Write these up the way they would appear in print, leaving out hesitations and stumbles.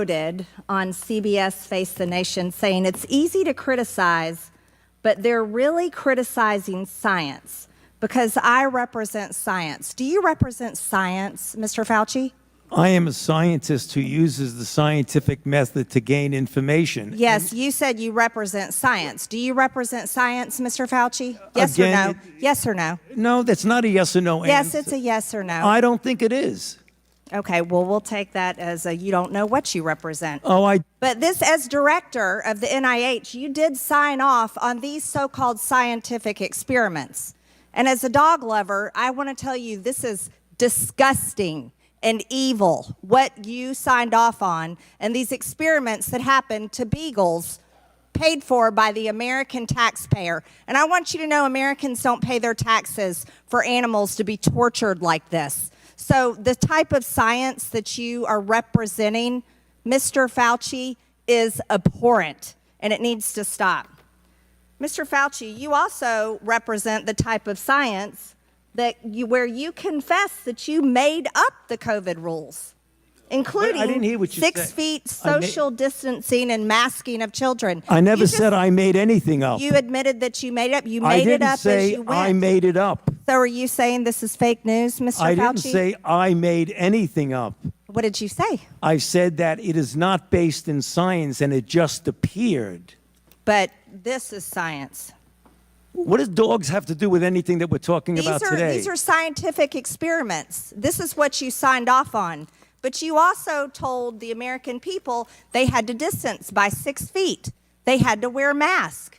quoted on CBS Face the Nation saying it's easy to criticize, but they're really criticizing science because I represent science. Do you represent science, Mr. Fauci? I am a scientist who uses the scientific method to gain information. Yes, you said you represent science. Do you represent science, Mr. Fauci? Yes or no? Yes or no? No, that's not a yes or no answer. Yes, it's a yes or no. I don't think it is. Okay, well, we'll take that as a you don't know what you represent. Oh, But this, as director of the NIH, you did sign off on these so-called scientific experiments. And as a dog lover, I want to tell you this is disgusting and evil, what you signed off on, and these experiments that happened to beagles paid for by the American taxpayer. And I want you to know Americans don't pay their taxes for animals to be tortured like this. So the type of science that you are representing, Mr. Fauci, is abhorrent, and it needs to stop. Mr. Fauci, you also represent the type of science where you confess that you made up the COVID rules, including I didn't hear what you 6 said. feet social distancing and masking of children. I never said I made anything up. You admitted that you made it up. You made it up as you went. I didn't say I made it up. So are you saying this is fake news, Mr. Fauci? I didn't say I made anything up. What did you say? I said that it is not based in science and it just appeared. But this is science. What does dogs have to do with anything that we're talking about today? These are scientific experiments. This is what you signed off on. But you also told the American people they had to distance by 6 feet. They had to wear masks.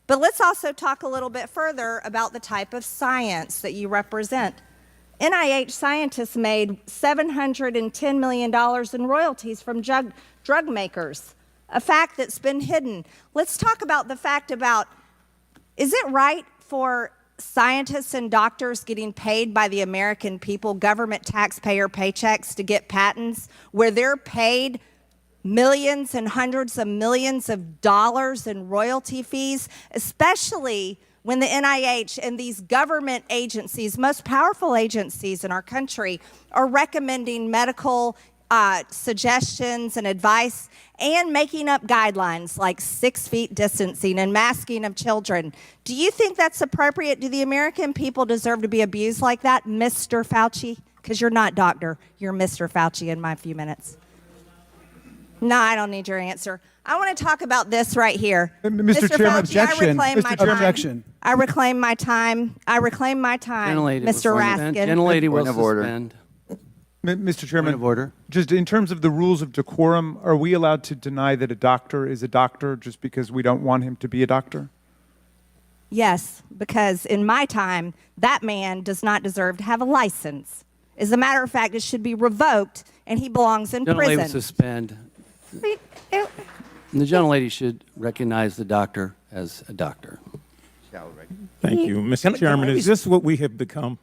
But let's also talk a little bit further about the type of science that you represent. NIH scientists made $710 million in royalties from drug makers, a fact that's been hidden. Let's talk about the fact about, is it right for scientists and doctors getting paid by the American people, government taxpayer paychecks, to get patents where they're paid millions and hundreds of millions of dollars in royalty fees, especially when the NIH and these government agencies, most powerful agencies in our country, are recommending medical suggestions and advice and making up guidelines like 6 feet distancing and masking of children. Do you think that's appropriate? Do the American people deserve to be abused like that, Mr. Fauci? Because you're not doctor, you're Mr. Fauci in my few minutes. No, I don't need your answer. I want to talk about this right here. Mr. Chairman, Fauci, objection. Objection. I reclaim my time. I reclaim my time, Mr. Raskin. Gentlelady will suspend. Mr. Chairman, Point of order. Just in terms of the rules of decorum, are we allowed to deny that a doctor is a doctor just because we don't want him to be a doctor? Yes, because in my time, that man does not deserve to have a license. As a matter of fact, it should be revoked, and he belongs in Gentlelady will prison. suspend. The gentlelady should recognize the doctor as a doctor. Thank you. Mr. Chairman, is this what we have become?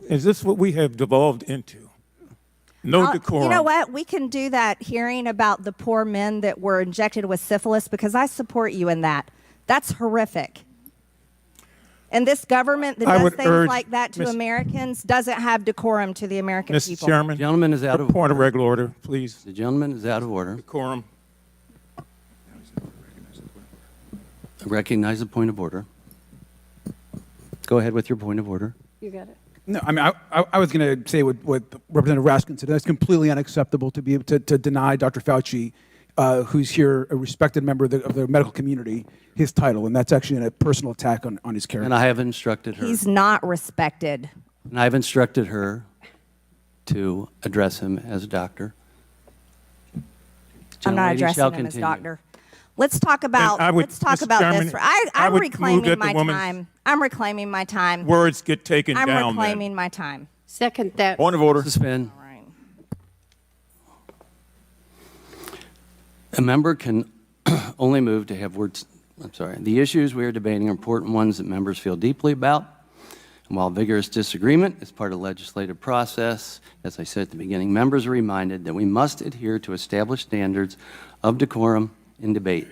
Is this what we have devolved into? No decorum. You know what? We can do that hearing about the poor men that were injected with syphilis because I support you in that. That's horrific. And this government that does things like that to Americans doesn't have decorum to the American people. Mr. Chairman, The gentleman is out of point of regular order, please. The gentleman is out of order. Decorum. I recognize the point of order. Go ahead with your point of order. You got it. No, I mean, I was going to say what Representative Raskin said. That's completely unacceptable to be able to deny Dr. Fauci, who's here, a respected member of the medical community, his title. And that's actually a personal attack on his character. And I have instructed her. He's not respected. And I've instructed her to address him as a doctor. I'm not Gentlelady addressing shall him as continue. doctor. Let's talk about Mr. Chairman, this. I I'm would reclaiming move that my the woman's time. I'm reclaiming my time. Words get taken I'm down. reclaiming my time. Second that. Point of order. Suspend. All right. A member can only move to have words. I'm sorry. The issues we are debating are important ones that members feel deeply about. And while vigorous disagreement is part of the legislative process, as I said at the beginning, members are reminded that we must adhere to established standards of decorum in debate.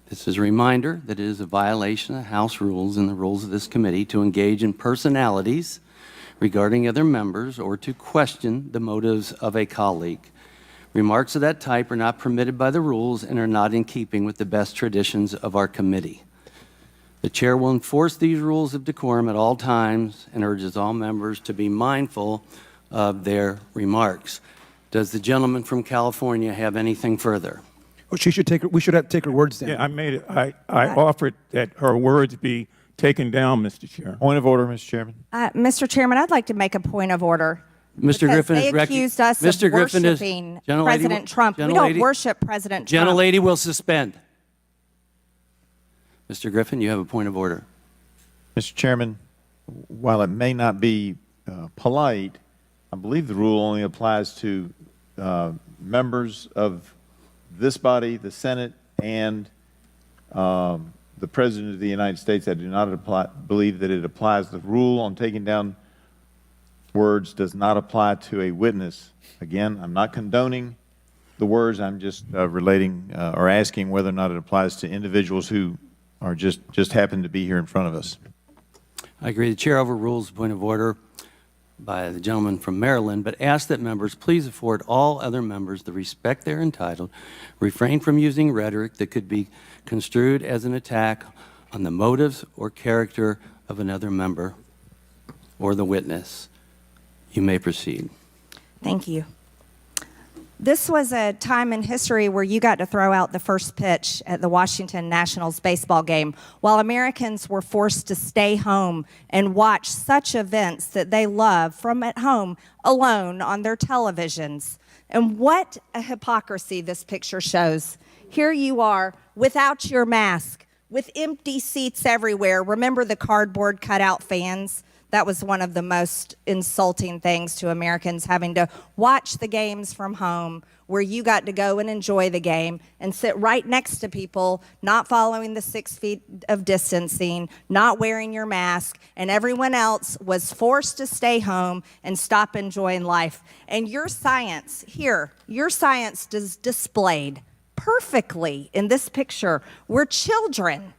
This is a reminder that it is a violation of House rules and the rules of this committee to engage in personalities regarding other members or to question the motives of a colleague. Remarks of that type are not permitted by the rules and are not in keeping with the best traditions of our committee. The chair will enforce these rules of decorum at all times and urges all members to be mindful of their remarks. Does the gentleman from California have anything further? Well, we should have to take her words down. Yeah, I made it. I offered that her words be taken down, Mr. Chair. Point of order, Mr. Chairman. Mr. Chairman, I'd like to make a point of order. Mr. Because Griffin they is accused us of worshiping President Trump. We don't worship President Trump. Gentlelady will suspend. Mr. Griffin, you have a point of order. Mr. Chairman, while it may not be polite, I believe the rule only applies to members of this body, the Senate, and the President of the United States. I do not believe that it applies. The rule on taking down words does not apply to a witness. Again, I'm not condoning the words. I'm just relating or asking whether or not it applies to individuals who are just happen to be here in front of us. I agree. The chair overrules the point of order by the gentleman from Maryland, but ask that members please afford all other members the respect they're entitled, refrain from using rhetoric that could be construed as an attack on the motives or character of another member or the witness. You may proceed. Thank you. This was a time in history where you got to throw out the first pitch at the Washington Nationals baseball game while Americans were forced to stay home and watch such events that they love from at home alone on their televisions. And what a hypocrisy this picture shows. Here you are without your mask, with empty seats everywhere. Remember the cardboard cutout fans? That was one of the most insulting things to Americans, having to watch the games from home where you got to go and enjoy the game and sit right next to people not following the 6 feet of distancing, not wearing your mask, and everyone else was forced to stay home and stop enjoying life. And your science here, your science is displayed perfectly in this picture where children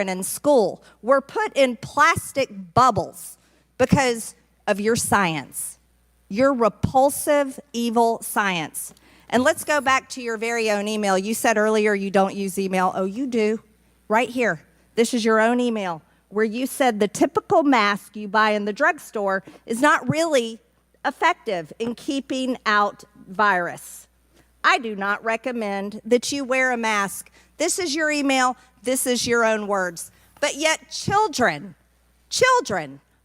in school were put in plastic bubbles because of your science, your repulsive, evil science. And let's go back to your very own email. You said earlier you don't use email. Oh, you do. Right here. This is your own email where you said the typical mask you buy in the drugstore is not really effective in keeping out virus. I do not recommend that you wear a mask. This is your email. This is your own words. But yet children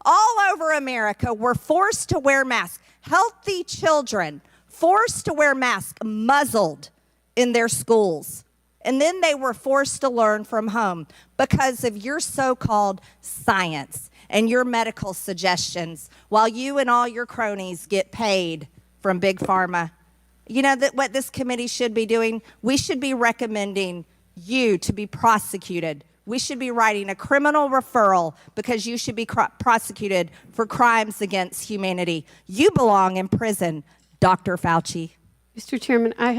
all over America were forced to wear masks. Healthy children forced to wear masks, muzzled in their schools. And then they were forced to learn from home because of your so-called science and your medical suggestions while you and all your cronies get paid from Big Pharma. You know that what this committee should be doing? We should be recommending you to be prosecuted. We should be writing a criminal referral because you should be prosecuted for crimes against humanity. You belong in prison, Dr. Fauci. Mr. Chairman, I have